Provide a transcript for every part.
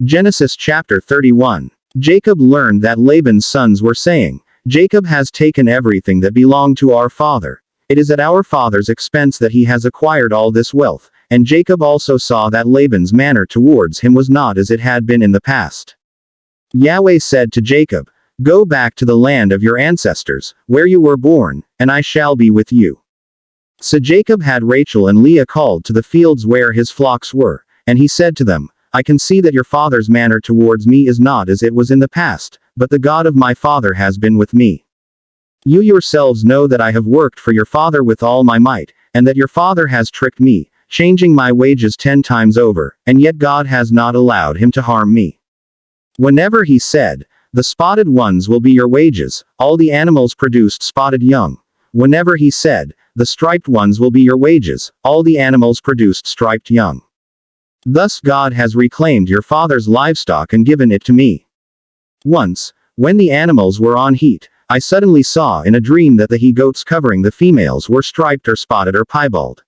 Genesis chapter 31. Jacob learned that Laban's sons were saying, "Jacob has taken everything that belonged to our father. It is at our father's expense that he has acquired all this wealth." And Jacob also saw that Laban's manner towards him was not as it had been in the past. Yahweh said to Jacob, "Go back to the land of your ancestors, where you were born, and I shall be with you." So Jacob had Rachel and Leah called to the fields where his flocks were, and he said to them, "I can see that your father's manner towards me is not as it was in the past, but the God of my father has been with me. You yourselves know that I have worked for your father with all my might, and that your father has tricked me, changing my wages 10 times over, and yet God has not allowed him to harm me. Whenever he said, 'The spotted ones will be your wages,' all the animals produced spotted young. Whenever he said, 'The striped ones will be your wages,' all the animals produced striped young. Thus God has reclaimed your father's livestock and given it to me." Once, when the animals were on heat, I suddenly saw in a dream that the he-goats covering the females were striped or spotted or piebald.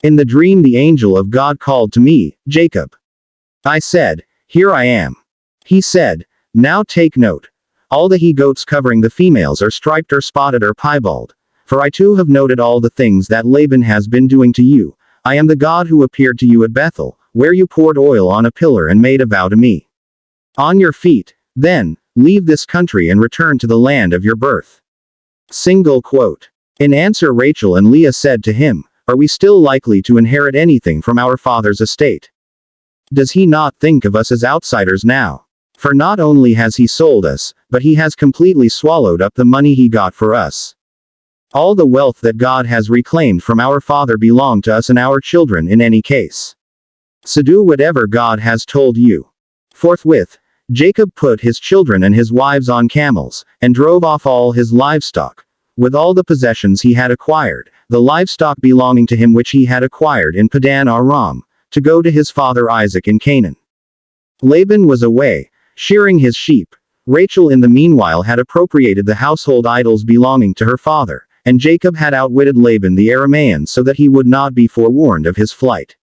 In the dream the angel of God called to me, "Jacob." I said, "Here I am." He said, "Now take note. All the he-goats covering the females are striped or spotted or piebald. For I too have noted all the things that Laban has been doing to you. I am the God who appeared to you at Bethel, where you poured oil on a pillar and made a vow to me. On your feet, then, leave this country and return to the land of your birth." Single quote. In answer Rachel and Leah said to him, "Are we still likely to inherit anything from our father's estate? Does he not think of us as outsiders now? For not only has he sold us, but he has completely swallowed up the money he got for us. All the wealth that God has reclaimed from our father belonged to us and our children in any case. So do whatever God has told you." Forthwith, Jacob put his children and his wives on camels, and drove off all his livestock, with all the possessions he had acquired, the livestock belonging to him which he had acquired in Padan Aram, to go to his father Isaac in Canaan. Laban was away, shearing his sheep. Rachel in the meanwhile had appropriated the household idols belonging to her father, and Jacob had outwitted Laban the Aramean so that he would not be forewarned of his flight.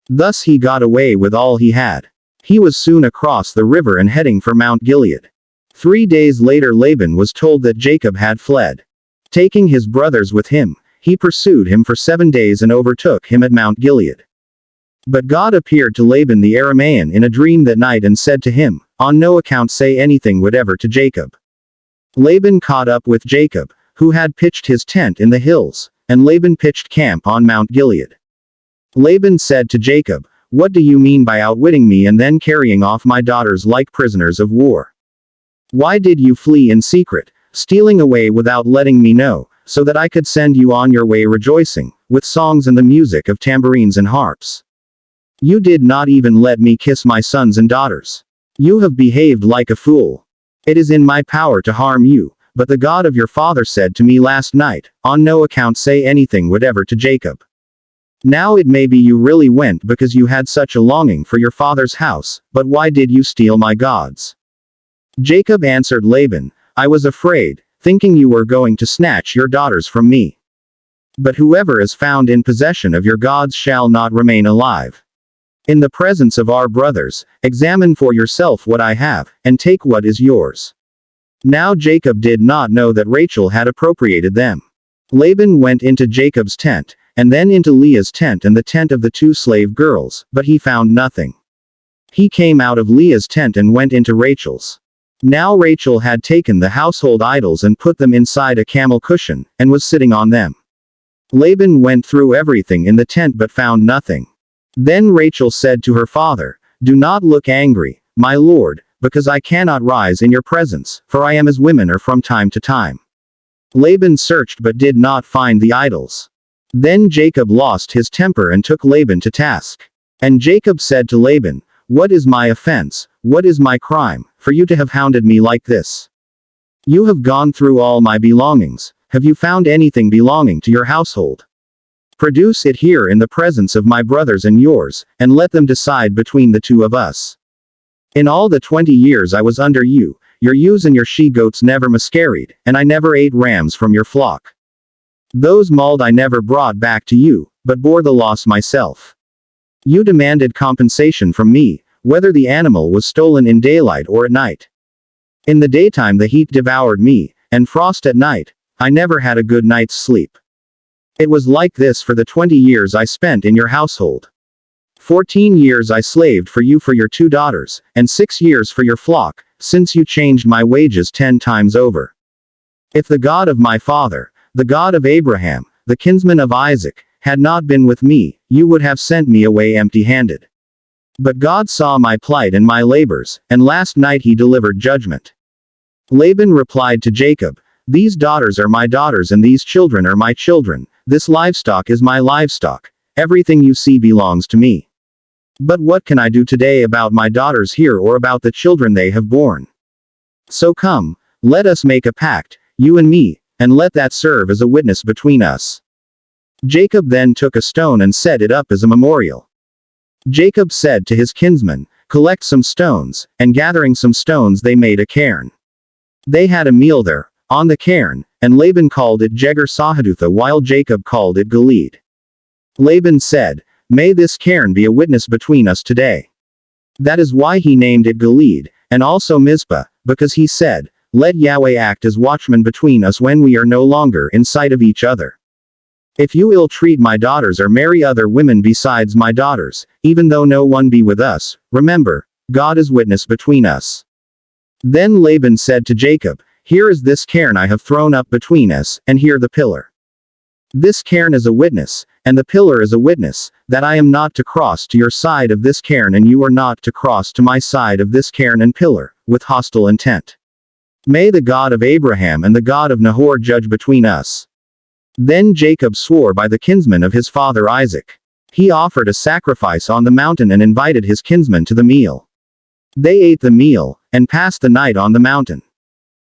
Thus he got away with all he had. He was soon across the river and heading for Mount Gilead. 3 days later Laban was told that Jacob had fled. Taking his brothers with him, he pursued him for 7 days and overtook him at Mount Gilead. But God appeared to Laban the Aramean in a dream that night and said to him, "On no account say anything whatever to Jacob." Laban caught up with Jacob, who had pitched his tent in the hills, and Laban pitched camp on Mount Gilead. Laban said to Jacob, "What do you mean by outwitting me and then carrying off my daughters like prisoners of war? Why did you flee in secret, stealing away without letting me know, so that I could send you on your way rejoicing, with songs and the music of tambourines and harps? You did not even let me kiss my sons and daughters. You have behaved like a fool. It is in my power to harm you, but the God of your father said to me last night, 'On no account say anything whatever to Jacob.' Now it may be you really went because you had such a longing for your father's house, but why did you steal my gods?" Jacob answered Laban, "I was afraid, thinking you were going to snatch your daughters from me. But whoever is found in possession of your gods shall not remain alive. In the presence of our brothers, examine for yourself what I have, and take what is yours." Now Jacob did not know that Rachel had appropriated them. Laban went into Jacob's tent, and then into Leah's tent and the tent of the 2 slave girls, but he found nothing. He came out of Leah's tent and went into Rachel's. Now Rachel had taken the household idols and put them inside a camel cushion, and was sitting on them. Laban went through everything in the tent but found nothing. Then Rachel said to her father, "Do not look angry, my lord, because I cannot rise in your presence, for I am as women are from time to time." Laban searched but did not find the idols. Then Jacob lost his temper and took Laban to task. And Jacob said to Laban, "What is my offense, what is my crime, for you to have hounded me like this? You have gone through all my belongings. Have you found anything belonging to your household? Produce it here in the presence of my brothers and yours, and let them decide between the 2 of us. In all the 20 years I was under you, your ewes and your she-goats never miscarried, and I never ate rams from your flock. Those mauled I never brought back to you, but bore the loss myself. You demanded compensation from me, whether the animal was stolen in daylight or at night. In the daytime the heat devoured me, and frost at night. I never had a good night's sleep. It was like this for the 20 years I spent in your household. 14 years I slaved for you for your 2 daughters, and 6 years for your flock, since you changed my wages 10 times over. If the God of my father, the God of Abraham, the kinsman of Isaac, had not been with me, you would have sent me away empty-handed. But God saw my plight and my labors, and last night he delivered judgment. Laban replied to Jacob, These daughters are my daughters and these children are my children, this livestock is my livestock, everything you see belongs to me. But what can I do today about my daughters here or about the children they have borne? So come, let us make a pact, you and me, and let that serve as a witness between us. Jacob then took a stone and set it up as a memorial. Jacob said to his kinsmen, Collect some stones, and gathering some stones they made a cairn. They had a meal there, on the cairn, and Laban called it Jegar-Sahadutha while Jacob called it Gilead. Laban said, May this cairn be a witness between us today. That is why he named it Gilead, and also Mizpah, because he said, Let Yahweh act as watchman between us when we are no longer in sight of each other. If you ill-treat my daughters or marry other women besides my daughters, even though no one be with us, remember, God is witness between us. Then Laban said to Jacob, Here is this cairn I have thrown up between us, and here the pillar. This cairn is a witness, and the pillar is a witness, that I am not to cross to your side of this cairn and you are not to cross to my side of this cairn and pillar, with hostile intent. May the God of Abraham and the God of Nahor judge between us. Then Jacob swore by the kinsman of his father Isaac. He offered a sacrifice on the mountain and invited his kinsmen to the meal. They ate the meal, and passed the night on the mountain.